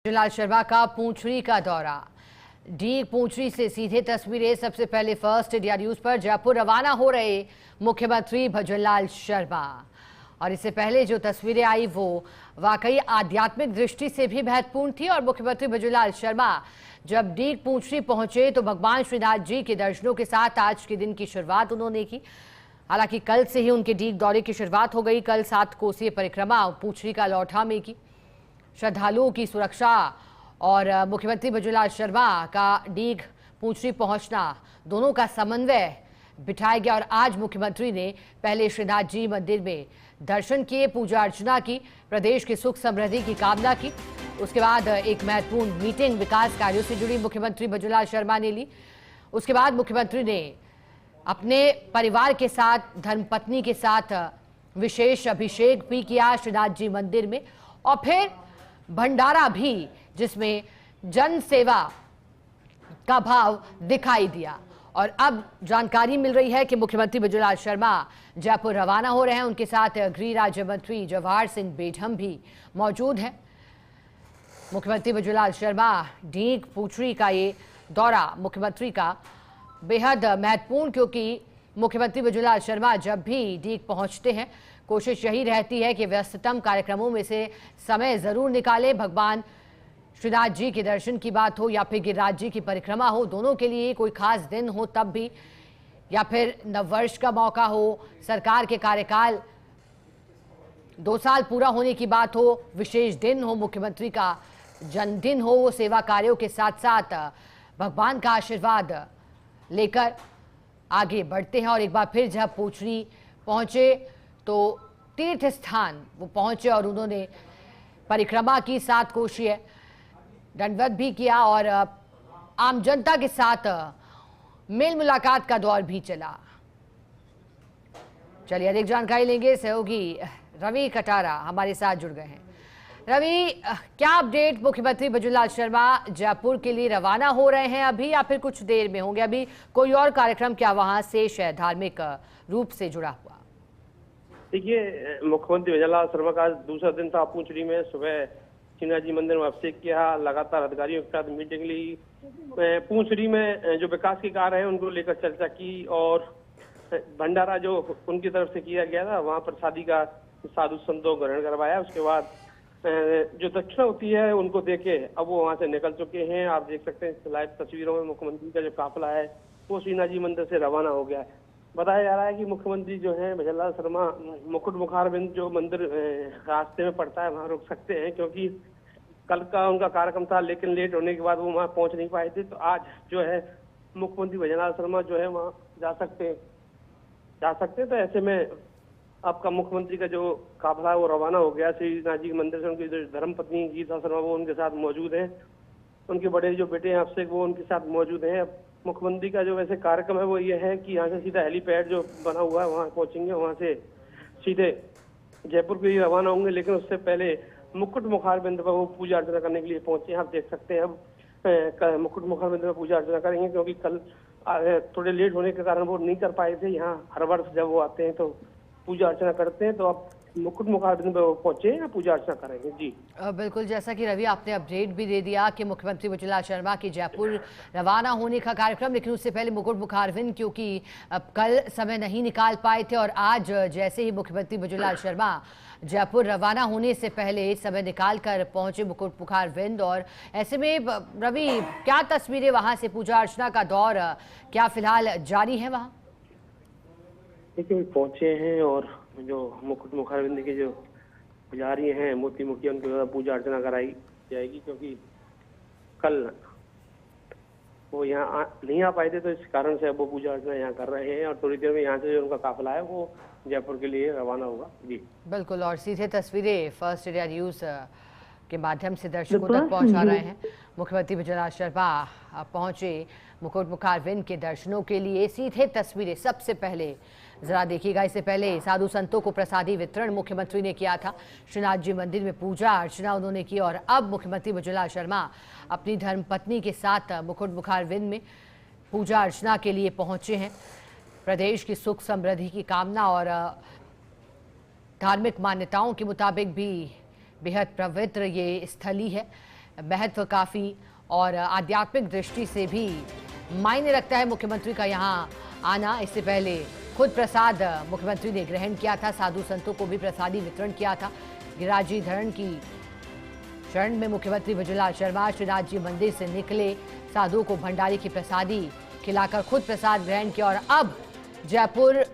भजनलाल शर्मा का पूंछड़ी का दौरा। डी पूंछड़ी से सीधे तस्वीरें। सबसे पहले फर्स्ट इंडिया न्यूज पर जयपुर रवाना हो रहे मुख्यमंत्री भजनलाल शर्मा, और इससे पहले जो तस्वीरें आई वो वाकई आध्यात्मिक दृष्टि से भी महत्वपूर्ण थी। और मुख्यमंत्री भजनलाल शर्मा जब डी पूंछड़ी पहुंचे तो भगवान श्रीनाथ जी के दर्शनों के साथ आज के दिन की शुरुआत उन्होंने की। हालांकि कल से ही उनके डीग दौरे की शुरुआत हो गई। कल 7 कोसीय परिक्रमा पूंछड़ी का लौठा में की। श्रद्धालुओं की सुरक्षा और मुख्यमंत्री भजनलाल शर्मा का डीग पूंछड़ी पहुंचना, दोनों का समन्वय बिठाया गया। और आज मुख्यमंत्री ने पहले श्रीनाथ जी मंदिर में दर्शन किए, पूजा अर्चना की, प्रदेश की सुख समृद्धि की कामना की। उसके बाद एक महत्वपूर्ण मीटिंग विकास कार्यों से जुड़ी मुख्यमंत्री भजनलाल शर्मा ने ली। उसके बाद मुख्यमंत्री ने अपने परिवार के साथ, धर्मपत्नी के साथ विशेष अभिषेक भी किया श्रीनाथ जी मंदिर में, और फिर भंडारा भी, जिसमें जन सेवा का भाव दिखाई दिया। और अब जानकारी मिल रही है कि मुख्यमंत्री भजनलाल शर्मा जयपुर रवाना हो रहे हैं। उनके साथ गृह राज्य मंत्री जवाहर सिंह बेढम भी मौजूद हैं। मुख्यमंत्री भजनलाल शर्मा डीग पूंछड़ी का ये दौरा मुख्यमंत्री का बेहद महत्वपूर्ण, क्योंकि मुख्यमंत्री भजनलाल शर्मा जब भी डीग पहुंचते हैं कोशिश यही रहती है कि व्यस्ततम कार्यक्रमों में से समय जरूर निकालें। भगवान श्रीनाथ जी के दर्शन की बात हो या फिर गिरिराज जी की परिक्रमा हो, दोनों के लिए कोई खास दिन हो तब भी, या फिर नववर्ष का मौका हो, सरकार के कार्यकाल 2 साल पूरा होने की बात हो, विशेष दिन हो, मुख्यमंत्री का जन्मदिन हो, वो सेवा कार्यों के साथ साथ भगवान का आशीर्वाद लेकर आगे बढ़ते हैं। और एक बार फिर जब पूंछड़ी पहुंचे तो तीर्थ स्थान वो पहुंचे और उन्होंने परिक्रमा की, 7 कोशीय दंडवत भी किया और आम जनता के साथ मेल मुलाकात का दौर भी चला। चलिए अधिक जानकारी लेंगे, सहयोगी रवि कटारा हमारे साथ जुड़ गए हैं। रवि, क्या अपडेट? मुख्यमंत्री भजनलाल शर्मा जयपुर के लिए रवाना हो रहे हैं अभी, या फिर कुछ देर में होंगे? अभी कोई और कार्यक्रम क्या वहां से धार्मिक रूप से जुड़ा हुआ? देखिए, मुख्यमंत्री भजनलाल शर्मा का दूसरा दिन था पूंछड़ी में। सुबह श्रीनाथ जी मंदिर में अभिषेक किया, लगातार अधिकारियों के साथ मीटिंग ली, पूंछड़ी में जो विकास के कार्य है उनको लेकर चर्चा की, और भंडारा जो उनकी तरफ से किया गया था वहां पर शादी का साधु संतों को ग्रहण करवाया। उसके बाद जो दक्षिणा होती है उनको देके अब वो वहां से निकल चुके हैं। आप देख सकते हैं लाइव तस्वीरों में मुख्यमंत्री का जो काफिला है वो श्रीनाथ जी मंदिर से रवाना हो गया है। बताया जा रहा है कि मुख्यमंत्री जो है भजनलाल शर्मा मुकुट मुखारबिंद जो मंदिर रास्ते में पड़ता है वहां रुक सकते हैं, क्योंकि कल का उनका कार्यक्रम था, लेकिन लेट होने के बाद वो वहां पहुंच नहीं पाए थे। तो आज जो है मुख्यमंत्री भजनलाल शर्मा जो है वहां जा सकते हैं। तो ऐसे में आपका मुख्यमंत्री का जो काफिला है वो रवाना हो गया श्रीनाथ जी मंदिर से। उनकी जो धर्मपत्नी गीता शर्मा वो उनके साथ मौजूद है, उनके बड़े जो बेटे हैं अभिषेक वो उनके साथ मौजूद हैं। मुख्यमंत्री का जो वैसे कार्यक्रम है वो ये है कि यहाँ से सीधा हेलीपैड जो बना हुआ है वहाँ पहुंचेंगे, वहाँ से सीधे जयपुर के लिए रवाना होंगे। लेकिन उससे पहले मुकुट मुखारबिंद पर वो पूजा अर्चना करने के लिए पहुंचे हैं। आप देख सकते हैं अब मुकुट मुखारबिंद पर पूजा अर्चना करेंगे, क्योंकि कल थोड़े लेट होने के कारण वो नहीं कर पाए थे। यहाँ हर वर्ष जब वो आते हैं तो पूजा अर्चना करते हैं, तो अब मुकुट मुखारबिंद पर पहुंचे या पूजा अर्चना करेंगे। जी बिल्कुल, जैसा कि रवि आपने अपडेट भी दे दिया कि मुख्यमंत्री भजनलाल शर्मा की जयपुर रवाना होने का कार्यक्रम, लेकिन उससे पहले मुकुट मुखारबिंद, क्योंकि कल समय नहीं निकाल पाए थे और आज जैसे ही मुख्यमंत्री भजनलाल शर्मा जयपुर रवाना होने से पहले समय निकाल कर पहुंचे मुकुट मुखारबिंद। और ऐसे में रवि, क्या तस्वीरें वहां से? पूजा अर्चना का दौर क्या फिलहाल जारी है वहाँ? देखिए, पहुंचे हैं और जो मुकुट मुखारबिंद के जो पुजारी हैं, मूर्ति मुखिया, उनके द्वारा पूजा अर्चना कराई जाएगी, क्योंकि कल वो यहाँ नहीं आ पाए थे, तो इस कारण से अब वो पूजा अर्चना यहाँ कर रहे हैं। और थोड़ी देर में यहाँ से जो उनका काफिला है वो जयपुर के लिए रवाना होगा। जी बिल्कुल, और सीधे तस्वीरें फर्स्ट इंडिया न्यूज के माध्यम से दर्शकों तक पहुंचा रहे हैं। मुख्यमंत्री भजनलाल शर्मा पहुंचे मुकुट मुखारबिंद के दर्शनों के लिए। सीधे तस्वीरें सबसे पहले जरा देखिएगा। इससे पहले साधु संतों को प्रसादी वितरण मुख्यमंत्री ने किया था, श्रीनाथ जी मंदिर में पूजा अर्चना उन्होंने की। और अब मुख्यमंत्री भजनलाल शर्मा अपनी धर्मपत्नी के साथ मुकुट मुखारबिंद में पूजा अर्चना के लिए पहुंचे हैं। प्रदेश की सुख समृद्धि की कामना और धार्मिक मान्यताओं के मुताबिक भी बेहद पवित्र ये स्थली है। महत्व काफ़ी और आध्यात्मिक दृष्टि से भी मायने रखता है मुख्यमंत्री का यहाँ आना। इससे पहले खुद प्रसाद मुख्यमंत्री ने ग्रहण किया था, साधु संतों को भी प्रसादी वितरण किया था। गिरिराज धरण की शरण में मुख्यमंत्री भजनलाल शर्मा श्रीनाथ जी मंदिर से निकले, साधुओं को भंडारी की प्रसादी खिलाकर खुद प्रसाद ग्रहण किया और अब जयपुर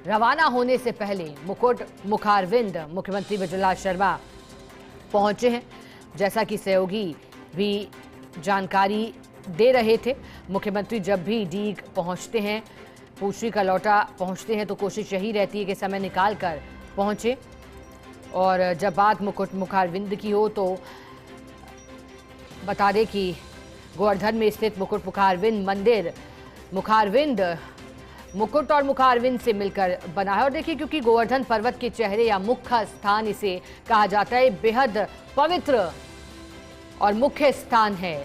रवाना होने से पहले मुकुट मुखारविंद मुख्यमंत्री भजनलाल शर्मा पहुंचे हैं। जैसा कि सहयोगी भी जानकारी दे रहे थे, मुख्यमंत्री जब भी डीग पहुंचते हैं, पूछरी का लौटा पहुंचते हैं, तो कोशिश यही रहती है कि समय निकाल कर पहुंचे। और जब बात मुकुट मुखारविंद की हो तो बता दें कि गोवर्धन में स्थित मुकुट मुखारविंद मंदिर मुकुट और मुखारविंद से मिलकर बना है। और देखिए, क्योंकि गोवर्धन पर्वत के चेहरे या मुख्य स्थान इसे कहा जाता है, बेहद पवित्र और मुख्य स्थान है।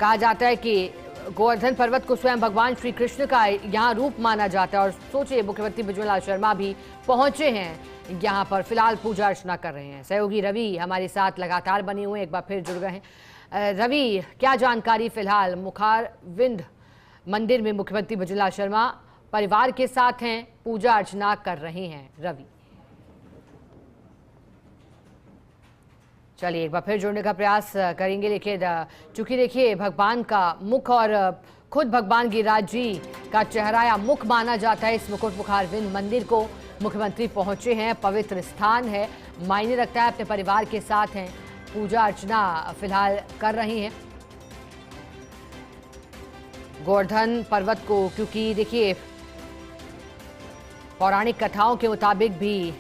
कहा जाता है कि गोवर्धन पर्वत को स्वयं भगवान श्री कृष्ण का यहाँ रूप माना जाता है। और सोचिए, मुख्यमंत्री भजनलाल शर्मा भी पहुंचे हैं यहाँ पर, फिलहाल पूजा अर्चना कर रहे हैं। सहयोगी रवि हमारे साथ लगातार बने हुए हैं, एक बार फिर जुड़ गए हैं। रवि, क्या जानकारी फिलहाल? मुखारविंद मंदिर में मुख्यमंत्री भजनलाल शर्मा परिवार के साथ हैं, पूजा अर्चना कर रहे हैं। रवि, चलिए एक बार फिर जोड़ने का प्रयास करेंगे। लेकिन चूंकि देखिए, भगवान का मुख और खुद भगवान गिरिराज जी का चेहरा या मुख माना जाता है इस मुकुट मुखारविंद मंदिर को, मुख्यमंत्री पहुंचे हैं, पवित्र स्थान है, मायने रखता है, अपने परिवार के साथ हैं, पूजा अर्चना फिलहाल कर रही हैं गोवर्धन पर्वत को। क्योंकि देखिए, पौराणिक कथाओं के मुताबिक भी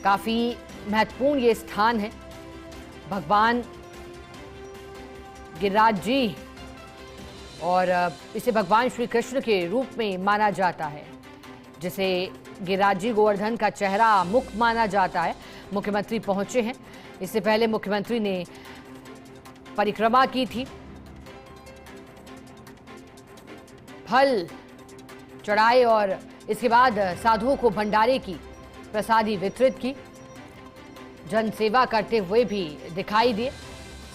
काफी महत्वपूर्ण ये स्थान है। भगवान गिरिराज जी और इसे भगवान श्री कृष्ण के रूप में माना जाता है, जिसे गिरिराज जी गोवर्धन का चेहरा मुख माना जाता है। मुख्यमंत्री पहुंचे हैं, इससे पहले मुख्यमंत्री ने परिक्रमा की थी, फल चढ़ाए और इसके बाद साधुओं को भंडारे की प्रसादी वितरित की, जन सेवा करते हुए भी दिखाई दिए,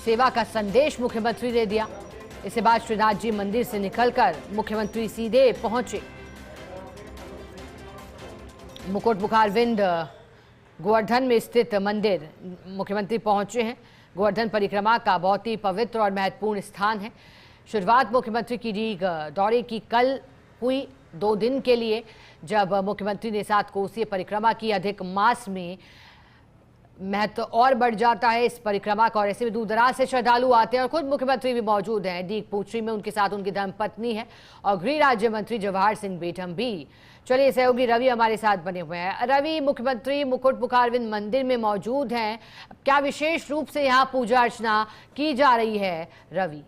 सेवा का संदेश मुख्यमंत्री ने दिया। इसके बाद श्रीनाथ जी मंदिर से निकलकर मुख्यमंत्री सीधे पहुंचे मुकुट मुखारविंद गोवर्धन में स्थित मंदिर। मुख्यमंत्री पहुंचे हैं, गोवर्धन परिक्रमा का बहुत ही पवित्र और महत्वपूर्ण स्थान है। शुरुआत मुख्यमंत्री की डीग दौरे की कल हुई 2 दिन के लिए, जब मुख्यमंत्री ने 7 कोसीय परिक्रमा की। अधिक मास में महत्व और बढ़ जाता है इस परिक्रमा का और ऐसे में दूर दराज से श्रद्धालु आते हैं और खुद मुख्यमंत्री भी मौजूद हैं। डीग पूछरी में उनके साथ उनकी धर्मपत्नी है और गृह राज्य मंत्री जवाहर सिंह बेठम भी। चलिए, सहयोगी रवि हमारे साथ बने हुए हैं। रवि, मुख्यमंत्री मुकुट मुखारविंद मंदिर में मौजूद हैं, क्या विशेष रूप से यहाँ पूजा अर्चना की जा रही है? रवि,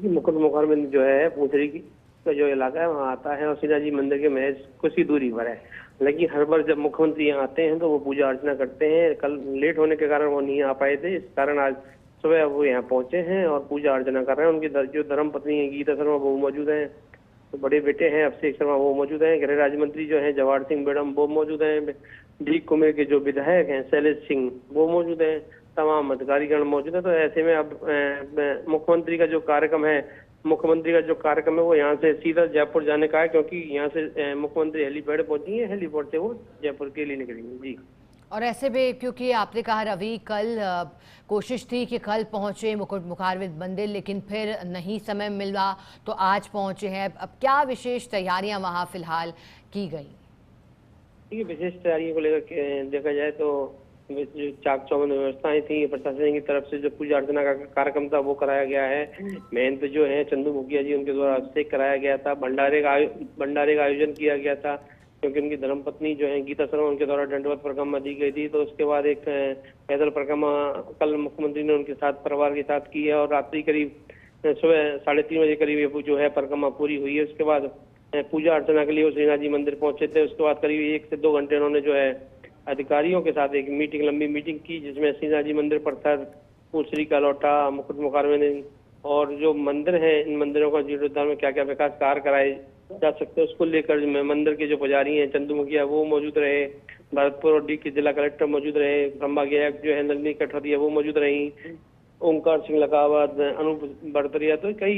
मुकुट मुखारविंद जो है पूछरी का जो इलाका है वहाँ आता है और श्रीनाथ जी मंदिर के महज कुछ ही दूरी पर है। लेकिन हर बार जब मुख्यमंत्री यहाँ आते हैं तो वो पूजा अर्चना करते हैं। कल लेट होने के कारण वो नहीं आ पाए थे, इस कारण आज सुबह वो यहाँ पहुंचे हैं और पूजा अर्चना कर रहे हैं। उनकी जो धर्म पत्नी है गीता शर्मा वो मौजूद हैं, तो बड़े बेटे हैं अभिषेक शर्मा वो मौजूद हैं, गृह राज्य मंत्री जो है जवाहर सिंह बेठम वो मौजूद हैं, डीग कुमेर के जो विधायक हैं शैलेश सिंह वो मौजूद हैं, तमाम अधिकारीगण मौजूद है। तो ऐसे में अब मुख्यमंत्री का जो कार्यक्रम है वो यहाँ से सीधा जयपुर जाने का है, क्योंकि यहाँ से मुख्यमंत्री हेलीपैड पहुंची है, हेलीपोर्ट से वो जयपुर के लिए निकलेंगे। जी, और ऐसे में क्योंकि आपने कहा रवि, कल कोशिश थी कि कल पहुंचे मुकुट मुखारविंद मंदिर, लेकिन फिर नहीं समय मिला तो आज पहुंचे हैं। अब क्या विशेष तैयारियां वहां फिलहाल की गई? ये विशेष तैयारियों को लेकर देखा जाए तो जो चाक चौबंद व्यवस्थाएं थी प्रशासन की तरफ से, जो पूजा अर्चना का कार्यक्रम था वो कराया गया है। महंत जो है चंदू मुखिया जी उनके द्वारा अभिषेक कराया गया था, भंडारे का आयोजन किया गया था, क्योंकि उनकी धर्मपत्नी जो है गीता शर्मा उनके द्वारा दंडवत परिक्रमा दी गई थी। तो उसके बाद एक पैदल परिक्रमा कल मुख्यमंत्री ने उनके साथ परिवार के साथ की है और रात्रि करीब सुबह 3:30 बजे करीब ये जो है परिक्रमा पूरी हुई है। उसके बाद पूजा अर्चना के लिए वो श्रीनाथ जी मंदिर पहुंचे थे। उसके बाद करीब 1 से 2 घंटे उन्होंने जो है अधिकारियों के साथ एक लंबी मीटिंग की, जिसमें श्रीनाथ जी मंदिर परिसर, पूछरी का लौटा, मुकुट मुखारविंद और जो मंदिर है इन मंदिरों का जीर्णोद्धार में क्या क्या विकास कार्य कराए जा सकते हैं उसको लेकर मंदिर के जो पुजारी हैं चंदू मुखिया वो मौजूद रहे, भरतपुर और डी के जिला कलेक्टर मौजूद रहे, संभागीय आयुक्त जो है नलिनी कटोरिया वो मौजूद रही, ओंकार सिंह लखावत, अनूप बड़तरिया, तो कई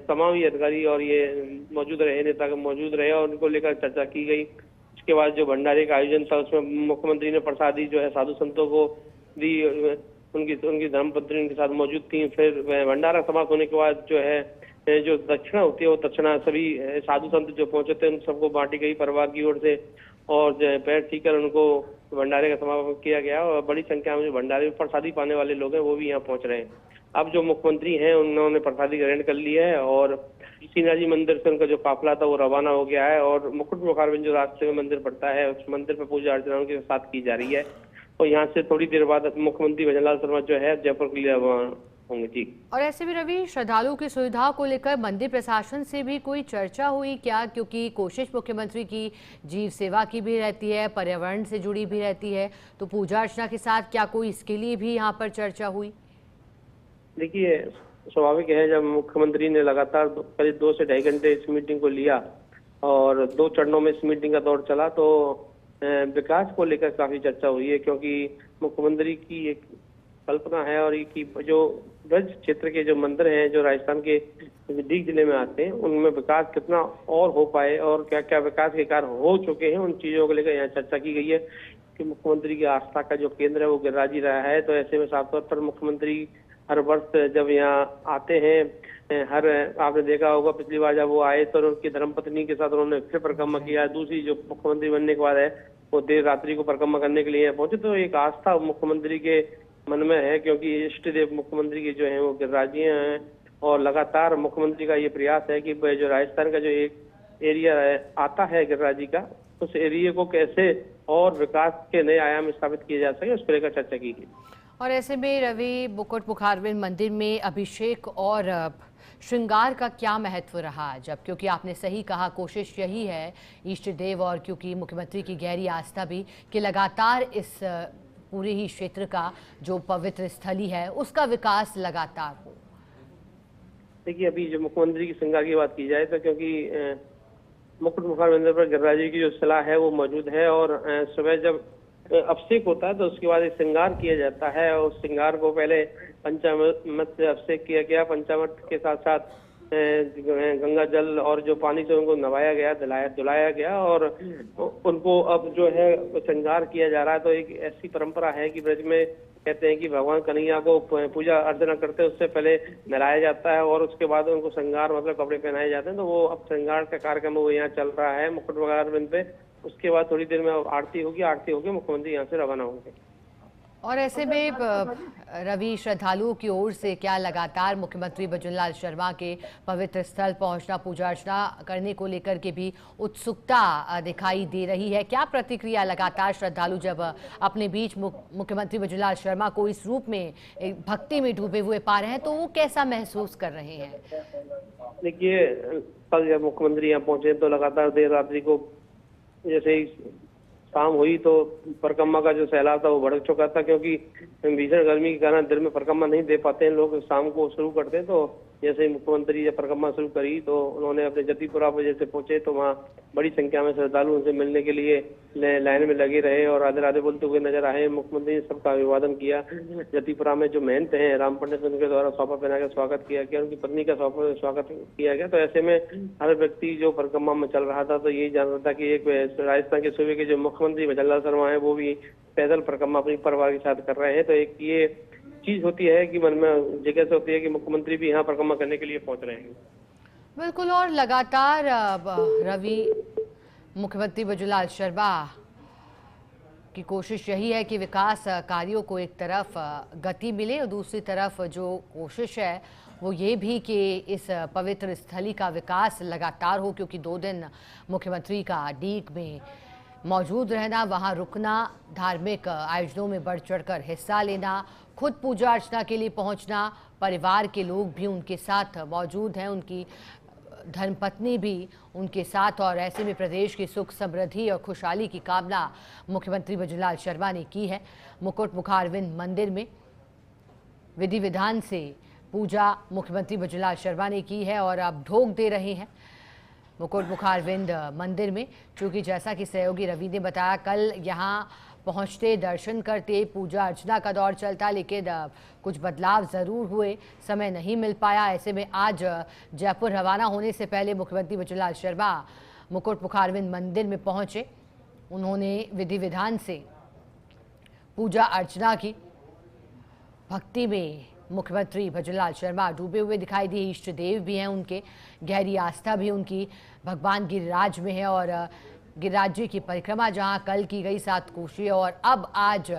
तमाम ही अधिकारी और ये मौजूद रहे, नेता मौजूद रहे और उनको लेकर चर्चा की गई। उसके बाद जो भंडारे का आयोजन था उसमें मुख्यमंत्री ने प्रसादी जो है साधु संतों को दी, उनकी धर्मपत्नी उनके साथ मौजूद थी। फिर भंडारा समाप्त होने के बाद जो है जो दक्षिणा होती है वो दक्षिणा सभी साधु संत जो पहुंचे थे उन सबको बांटी गई परिवार की ओर से, और जो है पैर ठीक कर उनको भंडारे का समापन किया गया और बड़ी संख्या में जो भंडारे में प्रसादी पाने वाले लोग हैं वो भी यहाँ पहुंच रहे हैं। अब जो मुख्यमंत्री हैं उन्होंने प्रसादी ग्रहण कर लिया है और श्रीनाथ मंदिर से उनका जो काफिला था वो रवाना हो गया है और मुकुट मुखारबिंद जो रास्ते में मंदिर पड़ता है उस मंदिर पर पूजा अर्चना उनके साथ की जा रही है और यहाँ से थोड़ी देर बाद मुख्यमंत्री भजनलाल शर्मा जो है जयपुर के लिए होंगे। जी। और ऐसे भी रवि, श्रद्धालुओं की सुविधा को लेकर मंदिर प्रशासन से भी कोई चर्चा हुई क्या? क्योंकि कोशिश मुख्यमंत्री की जीव सेवा की भी रहती है, पर्यावरण से जुड़ी भी रहती है, तो पूजा अर्चना के साथ क्या कोई इसके लिए भी यहाँ पर चर्चा हुई? देखिए, स्वाभाविक है जब मुख्यमंत्री ने लगातार करीब 2 से 2.5 घंटे इस मीटिंग को लिया और 2 चरणों में इस मीटिंग का दौर चला, तो विकास को लेकर काफी चर्चा हुई है, क्योंकि मुख्यमंत्री की एक कल्पना है और ये जो ब्रज क्षेत्र के जो मंदिर हैं जो राजस्थान के डीग जिले में आते हैं उनमें विकास कितना और हो पाए और क्या क्या विकास के कार्य हो चुके हैं, उन चीजों को लेकर यहाँ चर्चा की गई है कि मुख्यमंत्री की आस्था का जो केंद्र है वो गिरिराज ही रहा है। तो ऐसे में साफ तौर पर मुख्यमंत्री हर वर्ष जब यहाँ आते हैं, आपने देखा होगा पिछली बार जब वो आए तो उनकी धर्मपत्नी के साथ उन्होंने फिर परिक्रमा किया। दूसरी जो मुख्यमंत्री बनने के बाद है वो देर रात्रि को परिक्रमा करने के लिए पहुंचे, तो एक आस्था मुख्यमंत्री के मन में है, क्योंकि इष्ट देव मुख्यमंत्री के जो है वो गिरिराज हैं और लगातार मुख्यमंत्री का ये प्रयास है कि जो राजस्थान का जो एक एरिया आता है गिरिराज जी का, उस एरिया को कैसे और विकास के नए आयाम स्थापित किए जा सके उसको लेकर चर्चा की गई। और ऐसे में रवि, मुकुट मुखारबिंद मंदिर में अभिषेक और श्रृंगार का क्या महत्व रहा? जब क्योंकि आपने सही कहा कोशिश यही है इष्ट देव और क्योंकि मुख्यमंत्री की गहरी आस्था भी कि लगातार इस पूरे ही क्षेत्र का जो पवित्र स्थली है उसका विकास लगातार हो। देखिए, अभी जो मुख्यमंत्री की श्रृंगार की बात की जाए तो क्योंकि मुकुट मुखारबिंद पर गिरिराज जी की जो सलाह है वो मौजूद है और सुबह जब अभिषेक होता है तो उसके बाद एक श्रृंगार किया जाता है और श्रृंगार को पहले पंचामृत से अभिषेक किया गया। पंचामृत के साथ साथ गंगा जल और जो पानी से उनको नवाया गया, धुलाया गया और उनको अब जो है श्रृंगार किया जा रहा है। तो एक ऐसी परंपरा है कि ब्रज में कहते हैं कि भगवान कन्हैया को पूजा अर्चना करते हैं उससे पहले नहलाया जाता है और उसके बाद उनको श्रृंगार मतलब कपड़े पहनाए जाते हैं। तो वो अब श्रृंगार का कार्यक्रम वो यहाँ चल रहा है मुकुट मुखारबिंद पे। उसके बाद थोड़ी देर में आरती होगी मुख्यमंत्री यहाँ से रवाना होंगे। और ऐसे में रवि, श्रद्धालुओं की ओर से क्या लगातार मुख्यमंत्री भजनलाल शर्मा के पवित्र स्थल पहुंचना, पूजा अर्चना करने को लेकर के भी उत्सुकता दिखाई दे रही है? क्या प्रतिक्रिया लगातार श्रद्धालु जब अपने बीच मुख्यमंत्री भजनलाल शर्मा को इस रूप में भक्ति में डूबे हुए पा रहे हैं तो वो कैसा महसूस कर रहे हैं? देखिए, कल जब मुख्यमंत्री यहाँ पहुंचे तो लगातार देर रात्रि को जैसे ही शाम हुई तो परिक्रमा का जो सैलाब था वो भड़क चुका था, क्योंकि भीषण गर्मी के कारण दिन में परिक्रमा नहीं दे पाते हैं लोग, शाम को शुरू करते हैं। तो जैसे ही मुख्यमंत्री जब परिक्रमा शुरू करी तो उन्होंने अपने जतिपुरा पर जैसे पहुंचे तो वहाँ बड़ी संख्या में श्रद्धालु उनसे मिलने के लिए लाइन में लगे रहे और राधे राधे बोलते हुए नजर आए। मुख्यमंत्री ने सबका अभिवादन किया। जतिपुरा में जो महंत हैं राम पंडित, उनके द्वारा सौंपा पहना के स्वागत किया गया, उनकी पत्नी का स्वागत किया गया। तो ऐसे में हर व्यक्ति जो परिक्रमा में चल रहा था तो यही जान रहा था कि एक राजस्थान के सूबे के जो मुख्यमंत्री भजनलाल शर्मा है वो भी पैदल परिक्रमा अपने परिवार के साथ कर रहे हैं। तो एक ये चीज होती है कि मन में जगह से होती है कि मुख्यमंत्री भी यहाँ परिक्रमा करने के लिए पहुंच रहे हैं। बिल्कुल। और लगातार रवि, मुख्यमंत्री भजनलाल शर्मा की कोशिश यही है कि विकास कार्यों को एक तरफ गति मिले और दूसरी तरफ जो कोशिश है वो ये भी कि इस पवित्र स्थली का विकास लगातार हो, क्योंकि 2 दिन मुख्यमंत्री का डीग में मौजूद रहना, वहाँ रुकना, धार्मिक आयोजनों में बढ़ चढ़कर हिस्सा लेना, खुद पूजा अर्चना के लिए पहुँचना, परिवार के लोग भी उनके साथ मौजूद हैं, उनकी धर्मपत्नी भी उनके साथ। और ऐसे में प्रदेश की सुख समृद्धि और खुशहाली की कामना मुख्यमंत्री भजनलाल शर्मा ने की है। मुकुट मुखारबिंद मंदिर में विधि विधान से पूजा मुख्यमंत्री भजनलाल शर्मा ने की है और अब ढोक दे रहे हैं। मुकुट मुखारविंद मंदिर में, क्योंकि जैसा कि सहयोगी रवि ने बताया, कल यहाँ पहुंचते, दर्शन करते, पूजा अर्चना का दौर चलता, लेकिन कुछ बदलाव ज़रूर हुए, समय नहीं मिल पाया। ऐसे में आज जयपुर रवाना होने से पहले मुख्यमंत्री भजनलाल शर्मा मुकुट मुखारविंद मंदिर में पहुंचे। उन्होंने विधि विधान से पूजा अर्चना की। भक्ति में मुख्यमंत्री भजनलाल शर्मा डूबे हुए दिखाई दिए। इष्ट देव भी हैं उनके, गहरी आस्था भी उनकी भगवान गिरिराज में है और गिरिराज जी की परिक्रमा जहां कल की गई 7 कोशिश और अब आज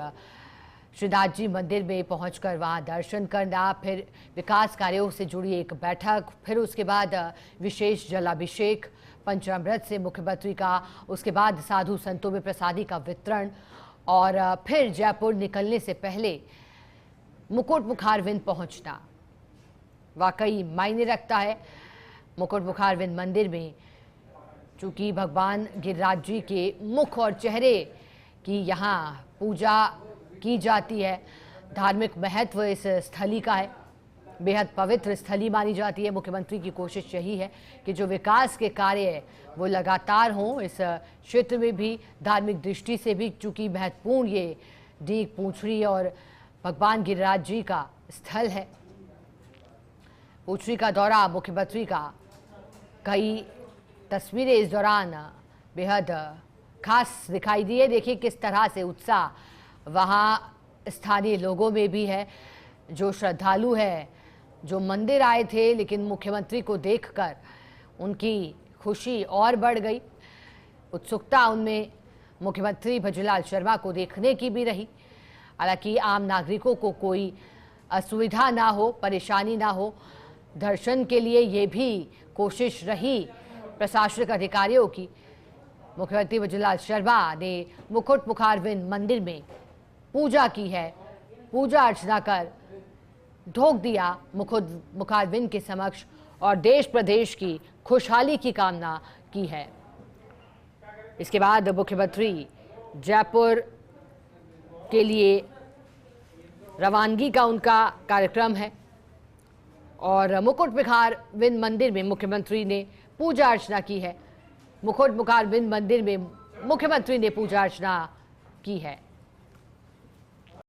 श्रीनाथ जी मंदिर में पहुंचकर वहां दर्शन करना, फिर विकास कार्यों से जुड़ी एक बैठक, फिर उसके बाद विशेष जलाभिषेक पंचामृत से मुख्यमंत्री का, उसके बाद साधु संतों में प्रसादी का वितरण और फिर जयपुर निकलने से पहले मुकुट मुखारविंद पहुंचना वाकई मायने रखता है। मुकुट मुखारविंद मंदिर में चूँकि भगवान गिरिराज जी के मुख और चेहरे की यहाँ पूजा की जाती है, धार्मिक महत्व इस स्थली का है, बेहद पवित्र स्थली मानी जाती है। मुख्यमंत्री की कोशिश यही है कि जो विकास के कार्य वो लगातार हों इस क्षेत्र में भी, धार्मिक दृष्टि से भी, चूँकि महत्वपूर्ण ये डीग पूंछड़ी और भगवान गिरिराज जी का स्थल है। पूंछड़ी का दौरा मुख्यमंत्री का, कई तस्वीरें इस दौरान बेहद खास दिखाई दी है। देखिए किस तरह से उत्साह वहाँ स्थानीय लोगों में भी है। जो श्रद्धालु है, जो मंदिर आए थे, लेकिन मुख्यमंत्री को देखकर उनकी खुशी और बढ़ गई। उत्सुकता उनमें मुख्यमंत्री भजनलाल शर्मा को देखने की भी रही। हालांकि आम नागरिकों को कोई असुविधा ना हो, परेशानी ना हो, दर्शन के लिए ये भी कोशिश रही प्रशासनिक अधिकारियों की। मुख्यमंत्री भजनलाल शर्मा ने मुकुट मुखारविंद मंदिर में पूजा की है, पूजा अर्चना कर ढोक दिया मुकुट मुखारविंद के समक्ष और देश प्रदेश की खुशहाली की कामना की है। इसके बाद मुख्यमंत्री जयपुर के लिए रवानगी का उनका कार्यक्रम है और मुकुट मुखारविंद मंदिर में मुख्यमंत्री ने पूजा अर्चना की है। मुकुट मुखारविंद मंदिर में मुख्यमंत्री ने पूजा अर्चना की है।